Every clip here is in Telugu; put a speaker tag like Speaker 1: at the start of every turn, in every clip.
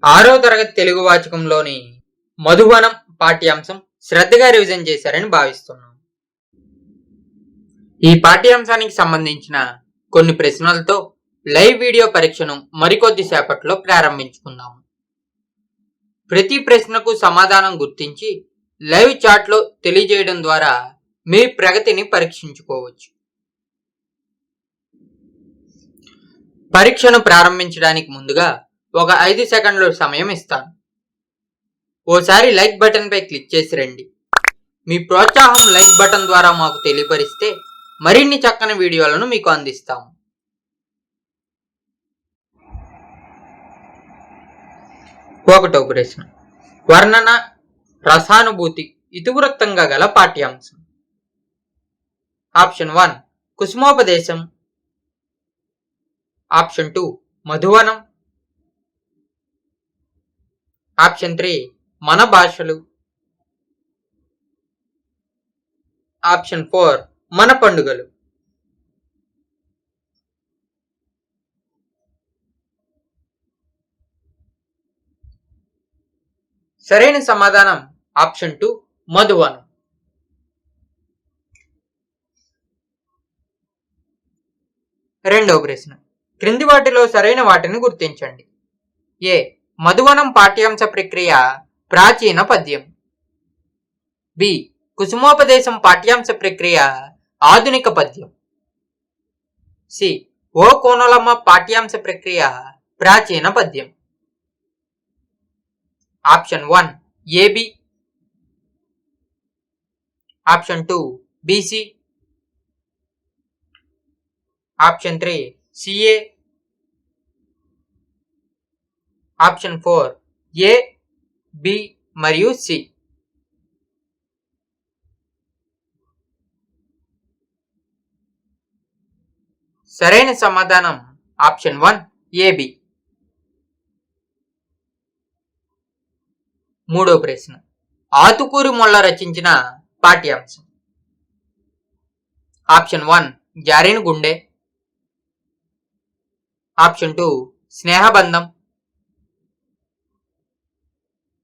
Speaker 1: ఆరో తరగతి తెలుగు వాచకంలోని మధువనం పాఠ్యాంశం శ్రద్ధగా రివిజన్ చేశారని భావిస్తున్నాం. ఈ పాఠ్యాంశానికి సంబంధించిన కొన్ని ప్రశ్నలతో లైవ్ వీడియో పరీక్షను మరికొద్ది సేపట్లో ప్రారంభించుకుందాము. ప్రతి ప్రశ్నకు సమాధానం గుర్తించి లైవ్ చాట్లో తెలియజేయడం ద్వారా మీ ప్రగతిని పరీక్షించుకోవచ్చు. పరీక్షను ప్రారంభించడానికి ముందుగా ఒక 5 సెకండ్ల సమయం ఇస్తాను. ఓసారి లైక్ బటన్ పై క్లిక్ చేసి రండి. మీ ప్రోత్సాహం లైక్ బటన్ ద్వారా మాకు తెలియపరిస్తే మరిన్ని చక్కని వీడియోలను మీకు అందిస్తాము. ఒకటో ప్రశ్న, వర్ణన రసానుభూతి ఇతివృత్తంగా గల పాఠ్యాంశం. ఆప్షన్ 1 కుసుమోపదేశం, ఆప్షన్ 2 మధువనం, ఆప్షన్ 3 మన భాషలు, ఆప్షన్ 4 మన పండుగలు. సరైన సమాధానం ఆప్షన్ 2 మధువనం. రెండవ ప్రశ్న, క్రింది వాటిలో సరైన వాటిని గుర్తించండి. ఏ మధువనం పాఠ్యాంశ ప్రక్రియ ప్రాచీన పద్యం. బి కుసుమోపదేశం పాఠ్యాంశ ప్రక్రియ ఆధునిక పద్యం. సి ఓ కోనలమ్మ పాఠ్యాంశ ప్రక్రియ ప్రాచీన పద్యం. Option 1 A B, option 2 B C, option 3 C A, option 4 A, B మరియు సి. సరైన సమాధానం ఆప్షన్ 1 ఏబి. మూడో ప్రశ్న, ఆతుకూరి మొల్ల రచించిన పాఠ్యాంశం. ఆప్షన్ 1 జారిన గుండె, ఆప్షన్ 2 స్నేహబంధం,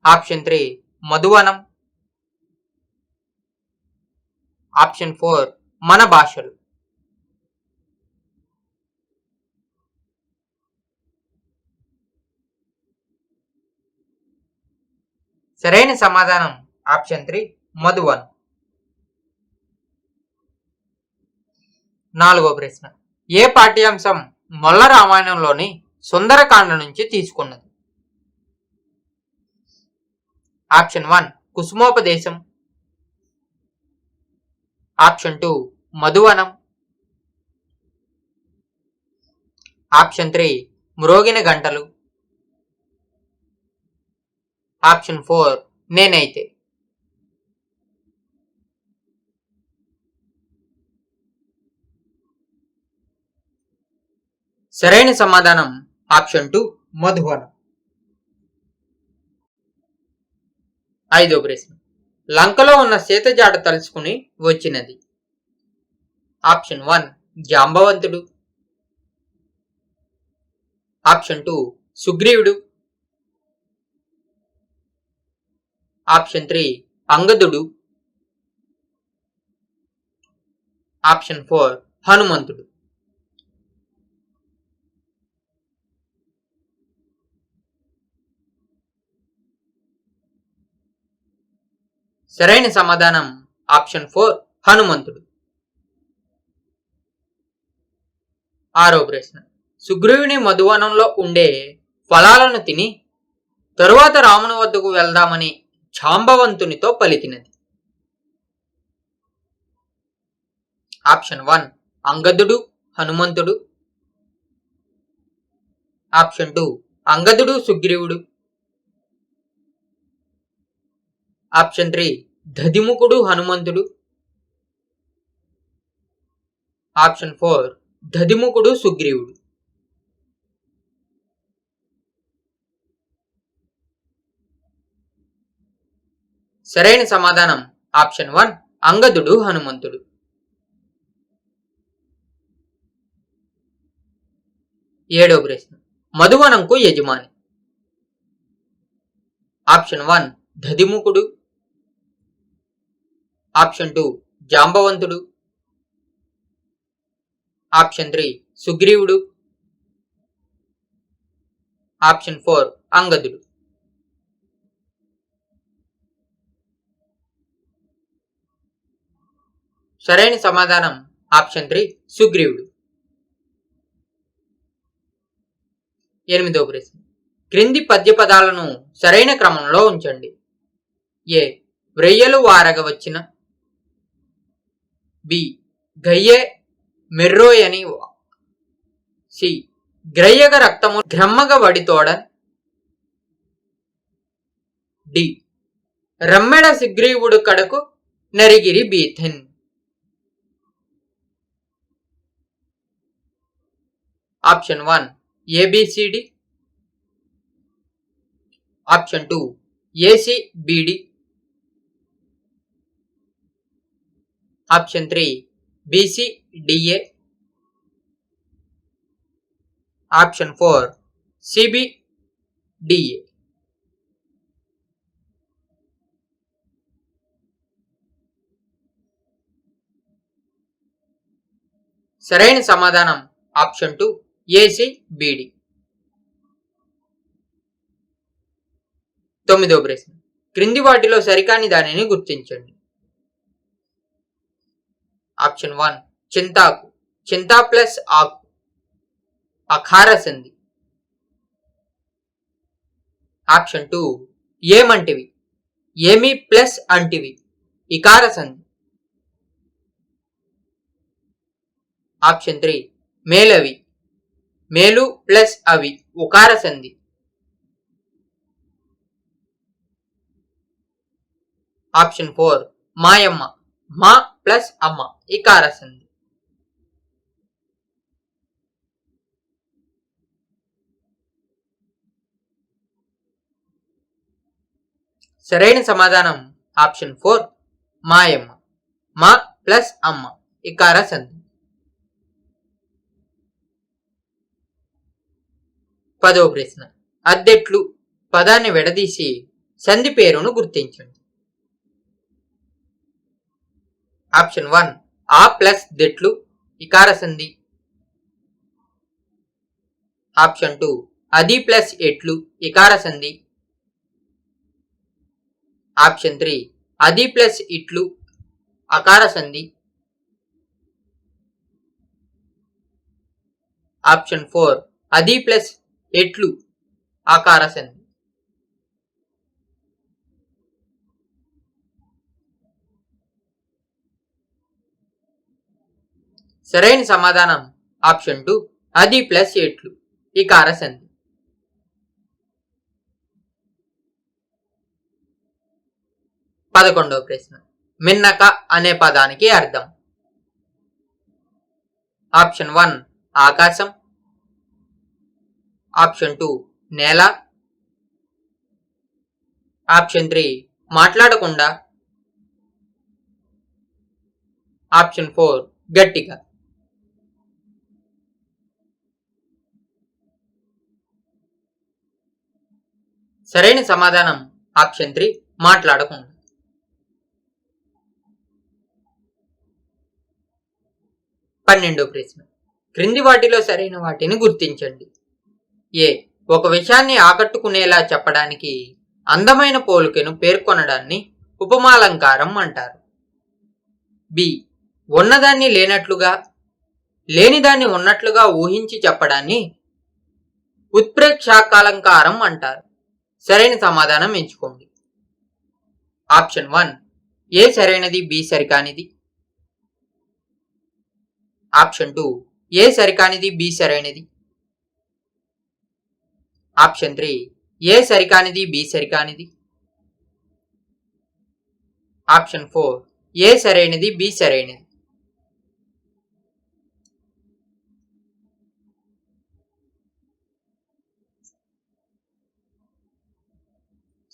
Speaker 1: ఆప్షన్ 3 మధువనం, ఆప్షన్ 4 మన భాషలు. సరైన సమాధానం ఆప్షన్ 3 మధువనం. నాలుగో ప్రశ్న, ఏ పాఠ్యాంశం మొల్ల రామాయణంలోని సుందరకాండ నుంచి తీసుకున్నది. ఆప్షన్ 1 కుసుమోపదేశం, ఆప్షన్ 2 మధువనం, ఆప్షన్ 3 మ్రోగిన గంటలు, ఆప్షన్ 4 నేనైతే. సరైన సమాధానం ఆప్షన్ 2 మధువనం. ఐదో ప్రశ్న, లంకలో ఉన్న సీత జాడ తలుచుకుని వచ్చినది. ఆప్షన్ 1 జాంబవంతుడు, ఆప్షన్ 2 సుగ్రీవుడు, ఆప్షన్ 3 అంగదుడు, ఆప్షన్ 4 హనుమంతుడు. సరైన సమాధానం ఆప్షన్ 4 హనుమంతుడు. ఆరో ప్రశ్న, సుగ్రీవుని మధువనంలో ఉండే ఫలాలను తిని తరువాత రాముని వద్దకు వెళ్దామని జాంబవంతునితో పలికినది. ఆప్షన్ 1 అంగదుడు హనుమంతుడు, ఆప్షన్ 2 అంగదుడు సుగ్రీవుడు, ఆప్షన్ 3 దధిముఖుడు హనుమంతుడు, ఆప్షన్ 4 దధిముఖుడు సుగ్రీవుడు. సరైన సమాధానం ఆప్షన్ 1 అంగదుడు హనుమంతుడు. ఏడో ప్రశ్న, మధువనంకు యజమాని. ఆప్షన్ 1 దధిముఖుడు, ఆప్షన్ 2 జాంబవంతుడు, ఆప్షన్ 3 సుగ్రీవుడు, ఆప్షన్ 4 అంగదుడు. సరైన సమాధానం ఆప్షన్ 3 సుగ్రీవుడు. 8వ ప్రశ్న. క్రింది పద్య పదాలను సరైన క్రమంలో ఉంచండి. ఏ వ్రెయ్యలు వారగ వచ్చిన, బి గయ్యే మెర్రోయని, సి గ్రయ్యగ రక్తము గ్రమ్మగ వడితోడ, డి రమ్మెడ సుగ్రీవుడు కడకు నరిగిరి బీథెన్. Option 1 ABCD, option 2 ACBD, option 3 BCDA, option 4 CBDA. సరైన సమాధానం ఆప్షన్ 2 ఏసిబిడి. 9వ ప్రశ్న. క్రింది వాటిలో సరికాని దానిని గుర్తించండి. ఆప్షన్ 1 చింతాకు, చింతా ప్లస్ ఆకు అఖార సంధి. ఆప్షన్ 2 ఏమంటివి, ఏమి ప్లస్ అంటివి ఇకార సంధి. ఆప్షన్ 3 మేలవి, మేలు ప్లస్ అవి ఉకార సంధి. ఆప్షన్ 4 మాయమ్మ, మా ప్లస్ అమ్మ ఇకార సంధి. సరైన సమాధానం ఆప్షన్ 4 మాయమ్మ, మా ప్లస్ అమ్మ ఇకార సంధి. 10వ ప్రశ్న. అద్దెట్లు పదాన్ని విడదీసి సంధి పేరును గుర్తించండి. ఆప్షన్ 1 ఆ ప్లస్ దెట్లు ఇకార సంధి. ఆప్షన్ 2 అది ప్లస్ ఎట్లు ఇకార సంధి. ఆప్షన్ 3 అది ప్లస్ ఇట్లు అకార సంధి. ఆప్షన్ 4 అది ప్లస్ ఎట్లు ఆకార సంధి. సరైన సమాధానం ఆప్షన్ 2 అది ప్లస్ ఎట్లు ఇకార సంధి. 11వ ప్రశ్న. మిన్నక అనే పదానికి అర్థం. ఆప్షన్ 1 ఆకాశం, ఆప్షన్ 2 నేల, ఆప్షన్ 3 మాట్లాడకుండా, ఆప్షన్ 4 గట్టిగా. సరైన సమాధానం ఆప్షన్ 3 మాట్లాడకుండా. 12వ ప్రశ్న. క్రింది వాటిలో సరైన వాటిని గుర్తించండి. ఏ ఒక విషయాన్ని ఆకట్టుకునేలా చెప్పడానికి అందమైన పోలికను పేర్కొనడాన్ని ఉపమాలంకారం అంటారు. బి ఉన్నదాన్ని లేనట్లుగా, లేనిదాన్ని ఉన్నట్లుగా ఊహించి చెప్పడాన్ని ఉత్ప్రేక్షాలంకారం అంటారు. సరైన సమాధానం ఎంచుకోండి. ఆప్షన్ 1 ఏ సరైనది, బి సరికానిది. ఆప్షన్ 2 ఏ సరికానిది, బి సరైనది. ఆప్షన్ 3 ఏ సరికానిది, బి సరికానిది. ఆప్షన్ 4 ఏ సరైనది, బి సరైనది.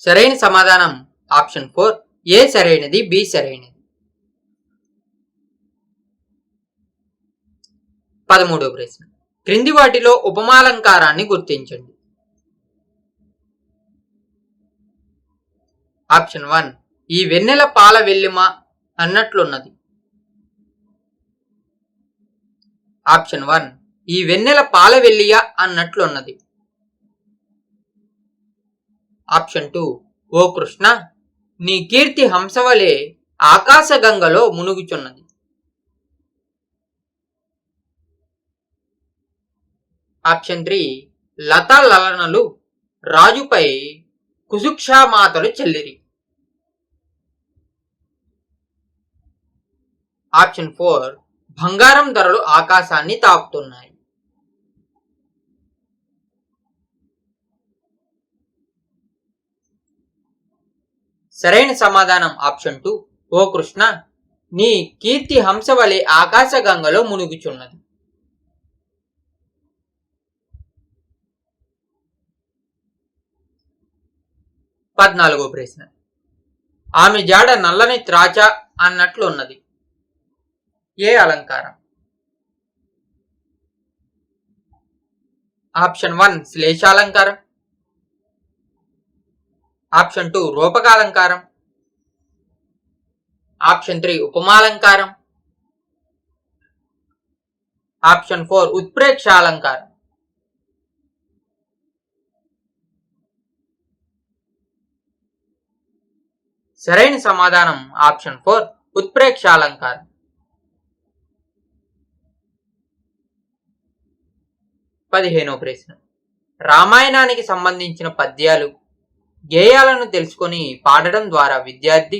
Speaker 1: సరైన సమాధానం ఆప్షన్ 4 ఏ సరైనది, బి సరైనది. 13వ ప్రశ్న. క్రింది వాటిలో ఉపమాలంకారాన్ని గుర్తించండి. ఆప్షన్ 1 ఈ వెన్నెల పాల వెల్లిమ అన్నట్లున్నది. ఆప్షన్ 1 ఈ వెన్నెల పాల వెల్లియ అన్నట్లున్నది. ఆప్షన్ 2 ఓ కృష్ణ నీ కీర్తి హంసవలే ఆకాశగంగలో మునుగుచున్నది. ఆప్షన్ 3 లతా లలనలు రాజుపై కుశుక్షామాతలు చెల్లిరి. ఆప్షన్ 4 బంగారం ధరలు ఆకాశాన్ని తాకుతున్నాయి. సరైన సమాధానం ఆప్షన్ 2 ఓ కృష్ణ నీ కీర్తి హంస వలె ఆకాశగంగలో మునుగుచున్నది. పద్నాలుగో ప్రశ్న ఆమె జాడ నల్లని త్రాచ అన్నట్లు ఉన్నది. ఏ అలంకారం? ఆప్షన్ 1 శ్లేషాలంకారం. ఆప్షన్ 2 రూపకాలంకారం. ఆప్షన్ 3 ఉపమాలంకారం. ఆప్షన్ 4 ఉత్ప్రేక్షాలంకారం. సరైన సమాధానం ఆప్షన్ 4 ఉత్ప్రేక్షాలంకారం. 15వ ప్రశ్న రామాయణానికి సంబంధించిన పద్యాలు గేయాలను తెలుసుకొని పాడడం ద్వారా విద్యార్థి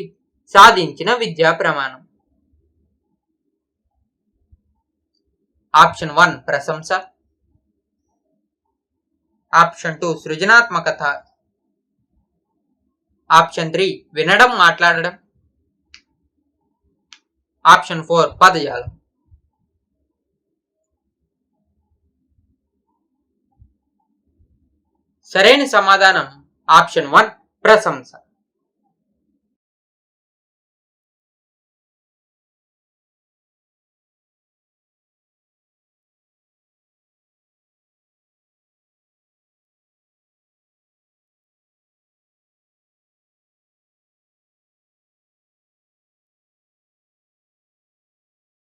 Speaker 1: సాధించిన విద్యా ప్రమాణం. ఆప్షన్ 1 ప్రశంస. ఆప్షన్ 2 సృజనాత్మకత. ఆప్షన్ 3 వినడం మాట్లాడడం. ఆప్షన్ 4 పదజాలం. సరైన సమాధానం ఆప్షన్ 1 ప్రశంస.